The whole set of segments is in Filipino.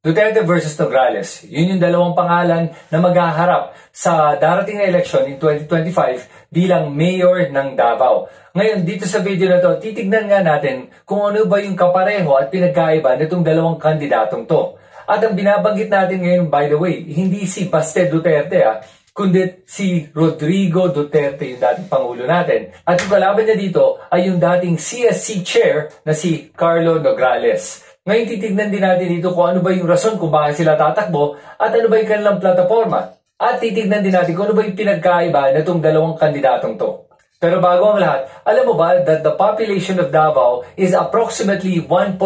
Duterte versus Nograles. Yun yung dalawang pangalan na maghaharap sa darating na eleksyon in 2025 bilang mayor ng Davao. Ngayon, dito sa video na to, titignan nga natin kung ano ba yung kapareho at pinagkaiba nitong dalawang kandidatong to. At ang binabanggit natin ngayon, by the way, hindi si Baste Duterte kundi si Rodrigo Duterte, yung dating Pangulo natin. At yung kalaban niya dito ay yung dating CSC Chair na si Carlo Nograles. Ngayon titignan din natin dito kung ano ba yung rason kung bakit sila tatakbo at ano ba yung kanilang plataforma. At titignan din natin kung ano ba yung pinagkaiba na itong dalawang kandidatong to. Pero bago ang lahat, alam mo ba that the population of Davao is approximately 1.8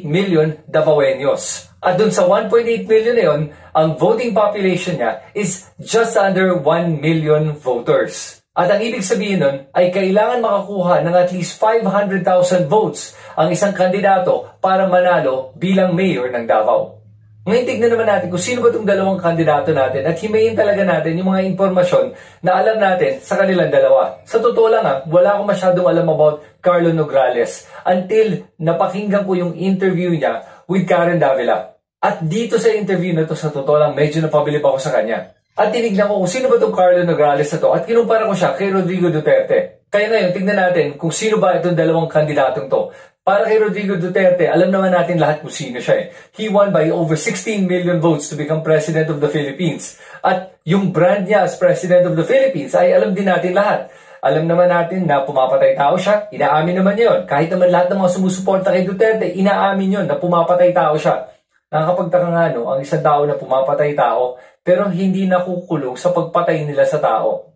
million Davaoenos? At dun sa 1.8 million na yun, ang voting population niya is just under 1 million voters. At ang ibig sabihin nun ay kailangan makakuha ng at least 500,000 votes ang isang kandidato para manalo bilang mayor ng Davao. Ngayon tignan naman natin kung sino ba itong dalawang kandidato natin at himayin talaga natin yung mga impormasyon na alam natin sa kanilang dalawa. Sa totoo lang wala akong masyadong alam about Carlo Nograles until napakinggan ko yung interview niya with Karen Davila. At dito sa interview na to, sa totoo lang, medyo napabilib ako sa kanya. At tinignan ko kung sino ba itong Carlo Nograles na to at kinumpara ko siya kay Rodrigo Duterte. Kaya ngayon, tignan natin kung sino ba itong dalawang kandidatong to. Para kay Rodrigo Duterte, alam naman natin lahat kung sino siya. He won by over 16 million votes to become President of the Philippines. At yung brand niya as President of the Philippines ay alam din natin lahat. Alam naman natin na pumapatay tao siya, inaamin naman niya yun. Kahit naman lahat ng mga sumusuporta kay Duterte, inaamin yun na pumapatay tao siya. Nakakapagtaka nga ang isang tao na pumapatay tao, pero hindi nakukulong sa pagpatay nila sa tao.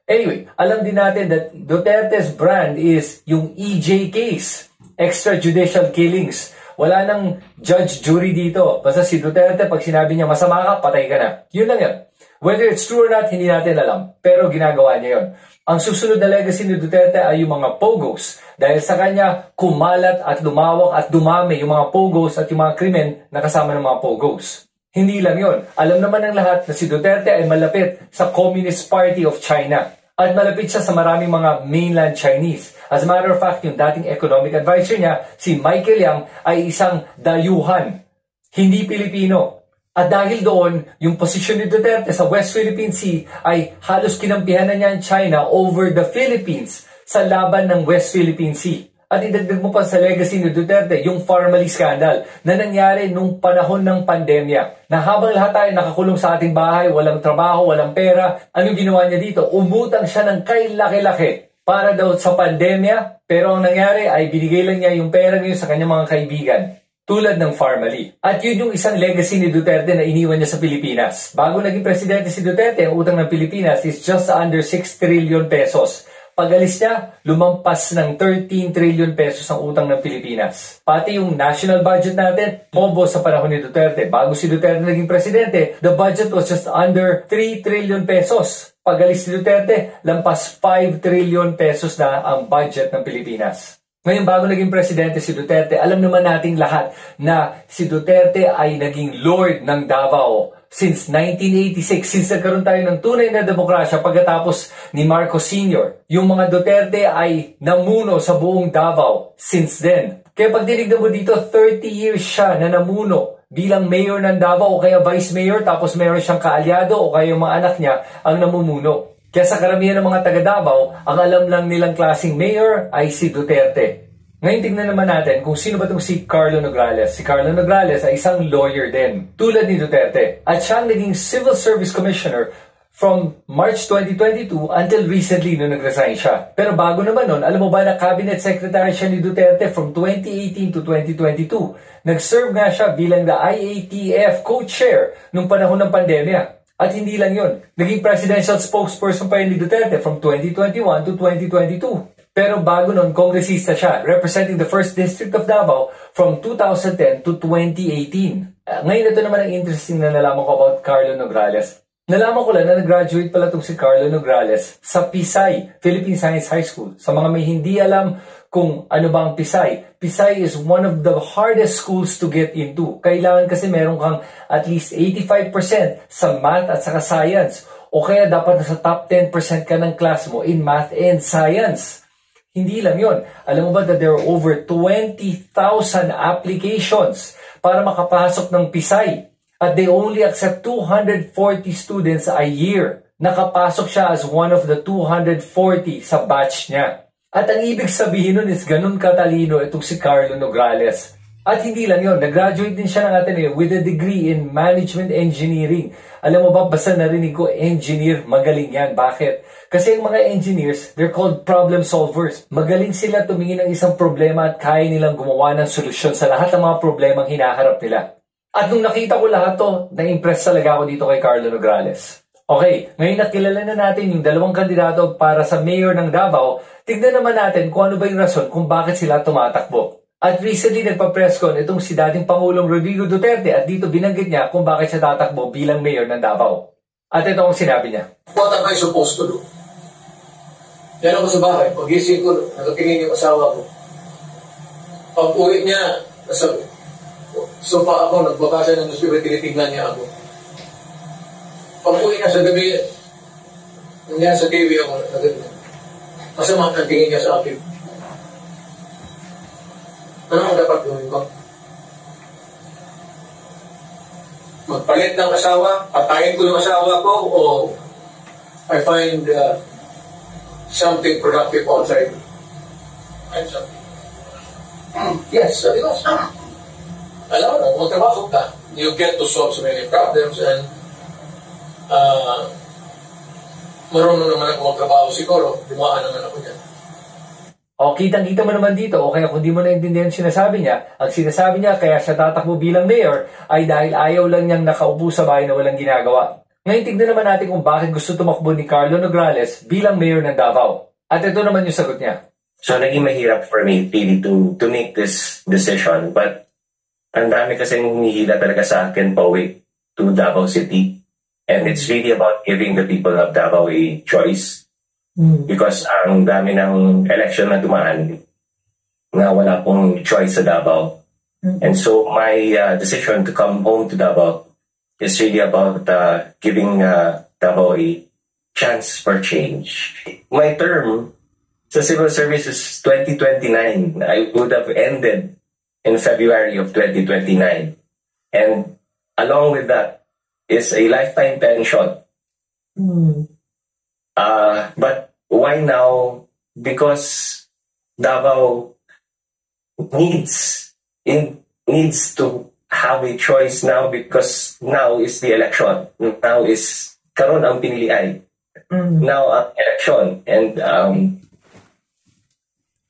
Anyway, alam din natin that Duterte's brand is yung EJ case, extrajudicial killings. Wala nang judge, jury dito. Basta si Duterte, pag sinabi niya masama ka, patay ka na. Yun lang yan. Whether it's true or not, hindi natin alam. Pero ginagawa niya yun. Ang susunod na legacy ni Duterte ay yung mga pogos. Dahil sa kanya, kumalat at lumawak at dumami yung mga pogos at yung mga krimen na kasama ng mga pogos. Hindi lang yon. Alam naman ng lahat na si Duterte ay malapit sa Communist Party of China. At malapit siya sa maraming mga mainland Chinese. As a matter of fact, yung dating economic advisor niya, si Michael Yang, ay isang dayuhan, hindi Pilipino. At dahil doon, yung posisyon ni Duterte sa West Philippine Sea ay halos kinampihan na niya ang China over the Philippines sa laban ng West Philippine Sea. At idagdag mo pa sa legacy ni Duterte yung Farmally Scandal na nangyari nung panahon ng pandemya. Na habang lahat tayo nakakulong sa ating bahay, walang trabaho, walang pera, anong ginawa niya dito? Umutang siya ng kay laki-laki para daw sa pandemya. Pero ang nangyari ay binigay lang niya yung pera niyo sa kanyang mga kaibigan. Tulad ng Farmally. At yun yung isang legacy ni Duterte na iniwan niya sa Pilipinas. Bago naging presidente si Duterte, ang utang ng Pilipinas is just under 6 trillion pesos. Pag-alis niya, lumampas ng 13 trillion pesos ang utang ng Pilipinas. Pati yung national budget natin, bobo sa panahon ni Duterte. Bago si Duterte naging presidente, the budget was just under 3 trillion pesos. Pag-alis si Duterte, lampas 5 trillion pesos na ang budget ng Pilipinas. Ngayon, bago naging presidente si Duterte, alam naman nating lahat na si Duterte ay naging Lord ng Davao since 1986, since nagkaroon tayo ng tunay na demokrasya pagkatapos ni Marcos Sr. Yung mga Duterte ay namuno sa buong Davao since then. Kaya pag tinignan mo dito, 30 years siya na namuno bilang mayor ng Davao o kaya vice mayor, tapos meron siyang kaalyado o kaya yung mga anak niya ang namumuno. Kaya sa karamihan ng mga taga Davao, ang alam lang nilang klaseng mayor ay si Duterte. Ngayon tingnan naman natin kung sino ba itong si Carlo Nograles. Si Carlo Nograles ay isang lawyer din, tulad ni Duterte. At siya ang naging Civil Service Commissioner from March 2022 until recently nung nag-resign siya. Pero bago naman nun, alam mo ba na cabinet secretary siya ni Duterte from 2018 to 2022. Nag-serve nga siya bilang the IATF co-chair nung panahon ng pandemya. At hindi lang yun, naging presidential spokesperson pa rin ni Duterte from 2021 to 2022. Pero bago nun, kongresista siya, representing the 1st District of Davao from 2010 to 2018. Ngayon, ito naman ang interesting na nalaman ko about Carlo Nograles. Nalaman ko lang na nag-graduate pala itong si Carlo Nograles sa PSI, Philippine Science High School. Sa mga may hindi alam kung ano ba ang PSI, PSI is one of the hardest schools to get into. Kailangan kasi meron kang at least 85% sa math at saka science. O kaya dapat nasa top 10% ka ng class mo in math and science. Hindi lang yon. Alam mo ba that there are over 20,000 applications para makapasok ng Pisay? At they only accept 240 students a year. Nakapasok siya as one of the 240 sa batch niya. At ang ibig sabihin nun is ganun katalino itong si Carlo Nograles. At hindi lang yon, nag-graduate din siya ng Ateneo with a degree in Management Engineering. Alam mo ba, basta narinig ko, engineer, magaling yan. Bakit? Kasi yung mga engineers, they're called problem solvers. Magaling sila tumingin ng isang problema at kaya nilang gumawa ng solusyon sa lahat ng mga problemang hinaharap nila. At nung nakita ko lahat to, na-impress talaga ako dito kay Carlo Nograles. Okay, ngayon nakilala na natin yung dalawang kandidato para sa mayor ng Davao, tignan naman natin kung ano ba yung rason kung bakit sila tumatakbo. At recently nagpa-press con itong si dating Pangulong Rodrigo Duterte at dito binanggit niya kung bakit siya tatakbo bilang mayor ng Davao. At ito ang sinabi niya. What am I supposed to do? Yan ako sa bahay. Pag-ising ko, nakatingin yung asawa ko. Pag-uwi niya, nasa sofa ako, nagbabasa ng newspaper, tinitingnan niya ako. Pag-uwi niya sa gabi, niya sa TV ako, masama ang tingin niya sa akin. Ano ang dapat gawin ko? Magpalit ng asawa? Patayin ko ng asawa ko? O I find something productive outside? Find something. Yes, sabi ko. Alam mo, magtrabaho ka. You get to solve so many problems and marunong naman ako magtrabaho siguro. Dumaan naman ako dyan. O, kitang-kita mo naman dito, o kaya kung di mo naintindihan sinasabi niya, ang sinasabi niya kaya siya tatakbo bilang mayor ay dahil ayaw lang niyang nakaupo sa bahay na walang ginagawa. Ngayon tignan naman natin kung bakit gusto tumakbo ni Carlo Nograles bilang mayor ng Davao. At ito naman yung sagot niya. So, naging mahirap for me really to make this decision. But, ang dami kasing humihila talaga sa akin pauwi to Davao City. And it's really about giving the people of Davao a choice. Because ang dami ng election na dumaan na wala pong choice sa Davao. And so my decision to come home to Davao is really about giving Davao a chance for change. My term sa civil service is 2029. I would have ended in February of 2029. And along with that is a lifetime pension. But why now? Because Davao needs to have a choice now because now is the election. Now is karon ang pinilian. Now ang election and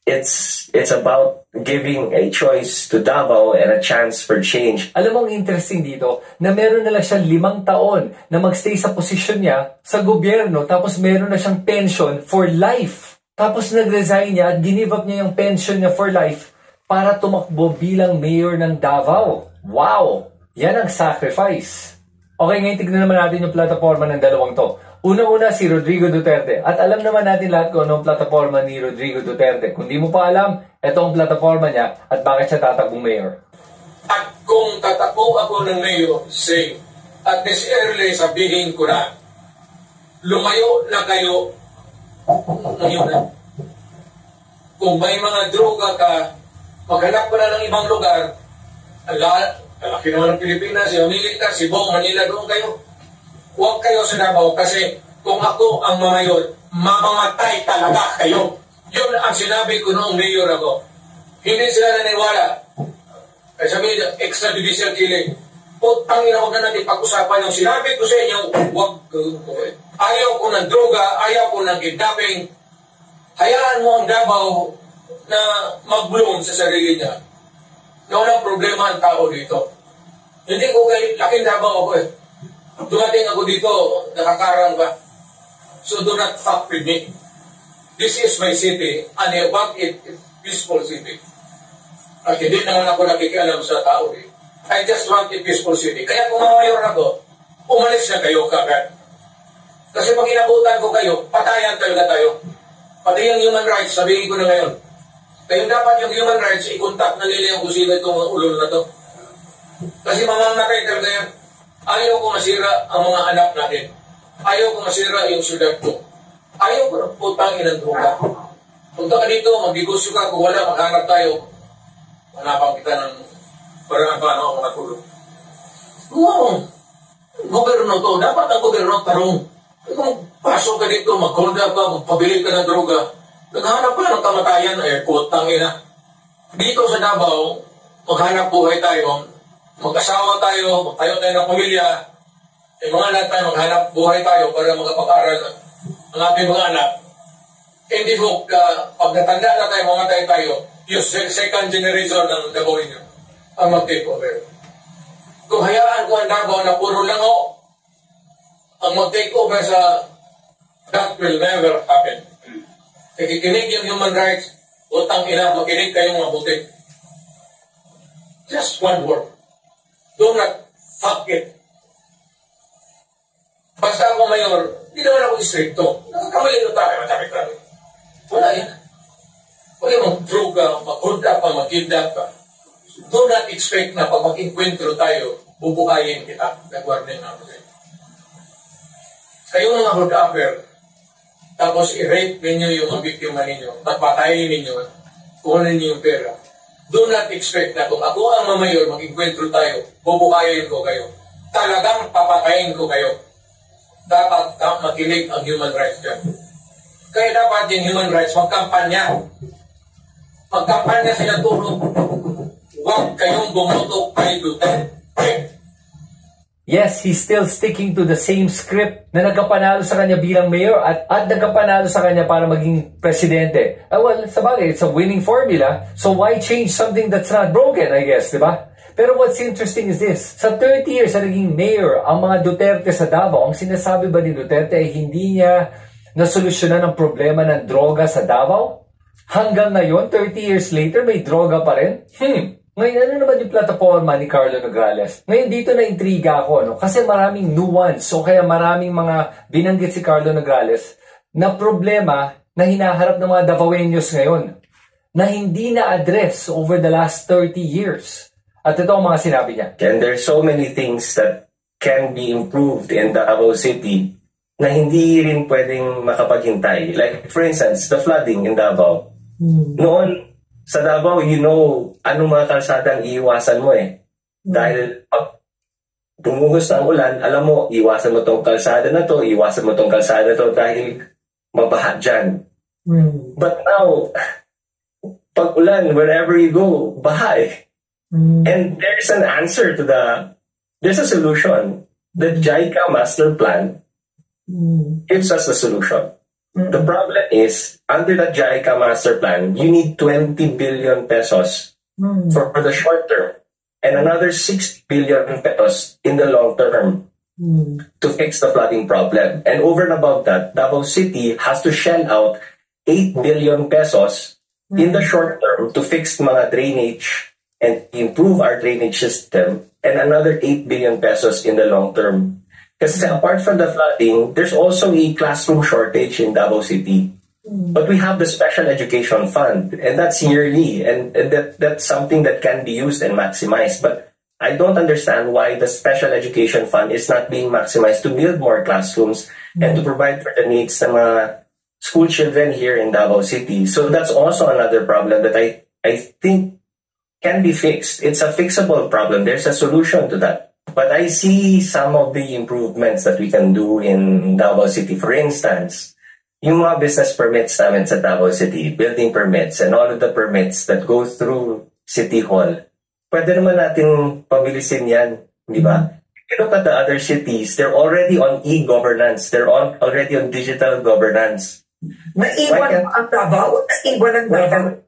it's about giving a choice to Davao and a chance for change. Alam mo ang interesting dito na meron na lang siyang 5 taon na magstay sa posisyon niya sa gobyerno tapos meron na siyang pension for life. Tapos nag-resign niya at ginive up niya yung pension niya for life para tumakbo bilang mayor ng Davao. Wow! Yan ang sacrifice. Okay, ngayon tignan naman natin yung plataforma ng dalawang to. Una-una si Rodrigo Duterte. At alam naman natin lahat kung anong plataforma ni Rodrigo Duterte. Kung di mo pa alam, ito ang plataforma niya at bakit siya tatakbong mayor. At kung tatakbo ako ng mayor, say, at this early sabihin ko na, lumayo na kayo ngayon na. Kung may mga droga ka, maghanap ka na ng ibang lugar, laki naman ng Pilipinas, si Amerika, Cebu, Manila, doon kayo. Huwag kayo sa Davao kasi kung ako ang mamayor, mamamatay talaga kayo. Yun ang sinabi ko noong mayor ako. Hindi sila naniwala. Ay sabi niya, extrajudicial killing. Putang ina, huwag na natin pag-usapan yung sinabi ko sa inyo, huwag. Ayaw ko ng droga, ayaw ko ng kidnapping. Hayaan mo ang Davao na mag-bloom sa sarili niya. Na walang problema ang tao dito. Hindi ko kay laking Davao ako eh. Dumating ako dito, nakakarang ba? So do not fuck with me. This is my city, and I want it peaceful city. At hindi naman ako nakikialam sa tao eh. I just want a peaceful city. Kaya kung mamayor ako, umalis na kayo kagad. Kasi pag inabutan ko kayo, patayan talaga tayo. Pati yung human rights, sabihin ko na ngayon. Kaya dapat yung human rights, i-contact na nila yung kusina itong ulol na to. Kasi mamamatay talaga yan. Ayaw ko masira ang mga anak natin. Ayaw ko masira yung syudad ko. Ayaw ko na putangin ng droga. Punta ka dito, magnegosyo ka, kung wala, maghanap tayo. Hanapan kita ng parang paano mga tulong. Oo, gobyerno to, dapat ang gobyerno tarong. Kung pasok ka dito, mag-hold up ka, magpabili ka ng droga, naghanap ka ng kamatayan, kutang ina. Dito sa Davao, maghanap buhay tayo, mag-asawa tayo, magtayo tayo ng pamilya, mga anak tayo, maghanap buhay tayo para magpag-aral ang ating mga anak. Hindi ko, pag natanda na tayo, mamatay tayo, yung second generation ng Davao nyo, ang mag-take over. Kung hayaan ko ang Davao na puro lango, ang mag-take over sa that will never happen. Nakikinig yung human rights, utang ina, makinig kayong mabuti. Just one word. Do not fuck it. Basta ako mayor, hindi naman ako istrikto. Nakakamali na tayo, matapit-tapit. Wala yan. Wala yung droga, mag-hold up ka, mag-kidnap ka. Do not expect na pag mag-enkwentro tayo, bubukayin kita. Nag-warning na ako sa'yo. Kayong mga hold upper, tapos i-rape ninyo yung mga biktima ninyo, tapatayin ninyo, kuhanin ninyo yung pera. Do not expect na kung ako ang mamayor, mag-enkwentro tayo, bubukayin ko kayo. Talagang papatayin ko kayo. Dapat makinig ang human rights dyan. Kaya dapat yung human rights, magkampanya. Magkampanya sila tulog. Huwag kayong bumoto kay Duterte. Yes, he's still sticking to the same script na nagkapanalo sa kanya bilang mayor at nagkapanalo sa kanya para maging presidente. Well, sabagay, it's a winning formula, so why change something that's not broken, I guess, di ba? Pero what's interesting is this, sa 30 years na naging mayor, ang mga Duterte sa Davao, ang sinasabi ba ni Duterte ay hindi niya nasolusyonan ang problema ng droga sa Davao? Hanggang ngayon, 30 years later, may droga pa rin? Ngayon, ano naman yung plataforma ni Carlo Nograles? Ngayon, dito na intriga ako, no? Kasi maraming nuance, so kaya maraming mga binanggit si Carlo Nograles na problema na hinaharap ng mga Davaoenos ngayon na hindi na-address over the last 30 years. At ito ang mga sinabi niya. And there's so many things that can be improved in Davao City na hindi rin pwedeng makapaghintay. Like, for instance, the flooding in Davao. Noon, sa Davao, you know, anong mga kalsadang iiwasan mo eh. Dahil pag dumugos ng ulan, alam mo, iwasan mo tong kalsada na to, iwasan mo tong kalsada na to dahil mabaha dyan. But now, pag ulan, wherever you go, baha eh. And there's an answer to there's a solution. The JICA master plan gives us a solution. The problem is, under the JICA master plan, you need 20 billion pesos for the short term and another 6 billion pesos in the long term to fix the flooding problem. And over and above that, Davao City has to shell out 8 billion pesos in the short term to fix mga drainage and improve our drainage system, and another 8 billion pesos in the long term. Because apart from the flooding, there's also a classroom shortage in Davao City. But we have the Special Education Fund, and that's yearly, and that's something that can be used and maximized. But I don't understand why the Special Education Fund is not being maximized to build more classrooms and to provide for the needs of school children here in Davao City. So that's also another problem that I think can be fixed. It's a fixable problem. There's a solution to that. But I see some of the improvements that we can do in Davao City. For instance, yung mga business permits namin sa Davao City, building permits, and all of the permits that go through City Hall, pwede naman natin pabilisin yan, di ba? If you look at the other cities, they're already on e-governance. They're already on digital governance. Naiwan ang Davao? Naiwan ang Davao?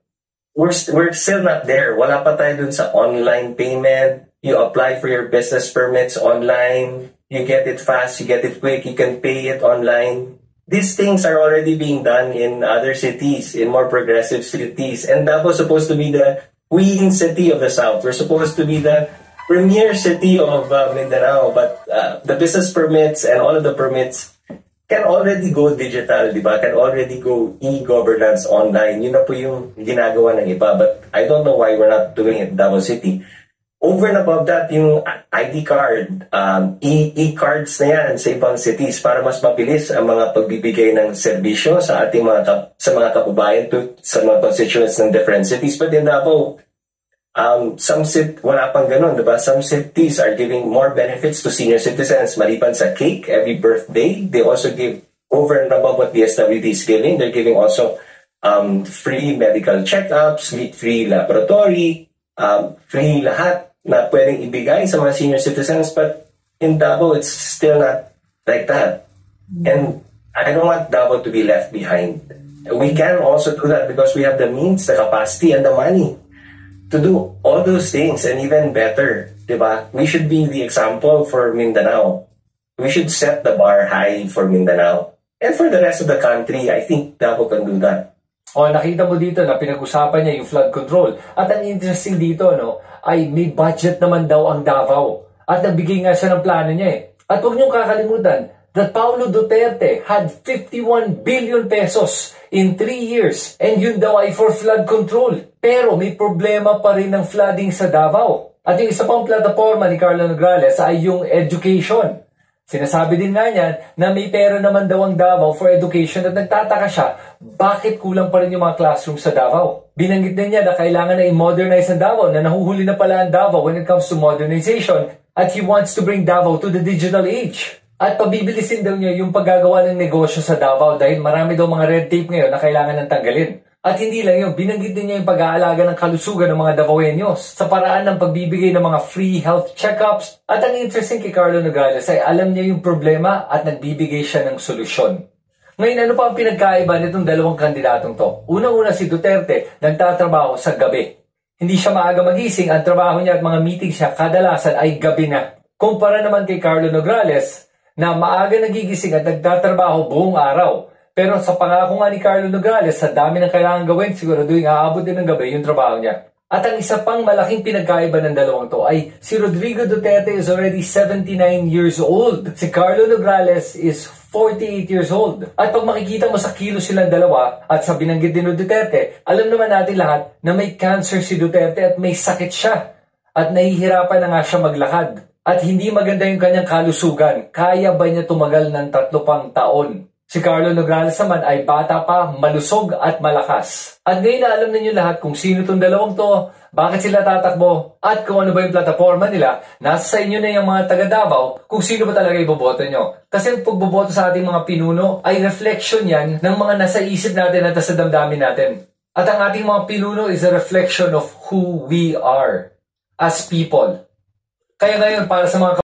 We're still not there. Wala pa tayo dun sa online payment. You apply for your business permits online. You get it fast. You get it quick. You can pay it online. These things are already being done in other cities, in more progressive cities. And that was supposed to be the queen city of the South. We're supposed to be the premier city of Mindanao. But the business permits and all of the permits can already go digital, di ba? Can already go e-governance online. Yun na po yung ginagawa ng iba. But I don't know why we're not doing it in Davao City. over and above that, yung ID card, e-cards na yan sa ibang cities para mas mabilis ang mga pagbibigay ng serbisyo sa ating sa mga kababayan sa mga constituents ng different cities. But in Davao, wala pang ganun, diba? Some cities are giving more benefits to senior citizens maliban sa cake every birthday. They also give over and above what the SWD is giving. They're giving also free medical checkups, free laboratory, free lahat na pwedeng ibigay sa mga senior citizens. But in Davao, it's still not like that. And I don't want Davao to be left behind. We can also do that because we have the means, the capacity, and the money to do all those things and even better, diba? We should be the example for Mindanao. We should set the bar high for Mindanao. And for the rest of the country, I think Davao can do that. O, nakita mo dito na pinag-usapan niya yung flood control. At ang interesting dito, no, ay may budget naman daw ang Davao. At nagbigay nga siya ng plano niya eh. At huwag niyong kakalimutan that Paulo Duterte had 51 billion pesos in 3 years. And yun daw ay for flood control. Pero may problema pa rin ng flooding sa Davao. At yung isa pang plataforma ni Carlo Nograles ay yung education. Sinasabi din nga niyan na may pera naman daw ang Davao for education at nagtataka siya bakit kulang pa rin yung mga classroom sa Davao. Binanggit din niya na kailangan na i-modernize ang Davao, na nahuhuli na pala ang Davao when it comes to modernization, at he wants to bring Davao to the digital age. At pabibilisin daw niya yung paggagawa ng negosyo sa Davao dahil marami daw mga red tape ngayon na kailangan ng tanggalin. At hindi lang yun, binanggit din niya yung pag-aalaga ng kalusugan ng mga Davaoenos sa paraan ng pagbibigay ng mga free health checkups. At ang interesting kay Carlo Nograles ay alam niya yung problema at nagbibigay siya ng solusyon. Ngayon, ano pa ang pinagkaiba nitong dalawang kandidatong to? Unang-una, si Duterte nagtatrabaho sa gabi. Hindi siya maaga magising, ang trabaho niya at mga meetings niya kadalasan ay gabi na. Kumpara naman kay Carlo Nograles na maaga nagigising at nagtatrabaho buong araw. Pero sa pangako nga ni Carlo Nograles, sa dami ng kailangan gawin, siguraduhin aabot din ng gabi yung trabaho niya. At ang isa pang malaking pinagkaiba ng dalawang to ay si Rodrigo Duterte is already 79 years old. Si Carlo Nograles is 48 years old. At pag makikita mo sa kilos silang dalawa at sa binanggit din ng Duterte, alam naman natin lahat na may cancer si Duterte at may sakit siya. At nahihirapan na nga siya maglakad. At hindi maganda yung kanyang kalusugan. Kaya ba niya tumagal ng 3 pang taon? Si Carlo Nograles naman ay bata pa, malusog at malakas. At ngayon na alam ninyo lahat kung sino itong dalawang to, bakit sila tatakbo, at kung ano ba yung plataforma nila. Nasa sa inyo na yung mga taga Davao kung sino ba talaga iboboto nyo. Kasi ang pagboboto sa ating mga pinuno ay reflection yan ng mga nasa isip natin at sa damdamin natin. At ang ating mga pinuno is a reflection of who we are as people. Kaya ngayon, para sa mga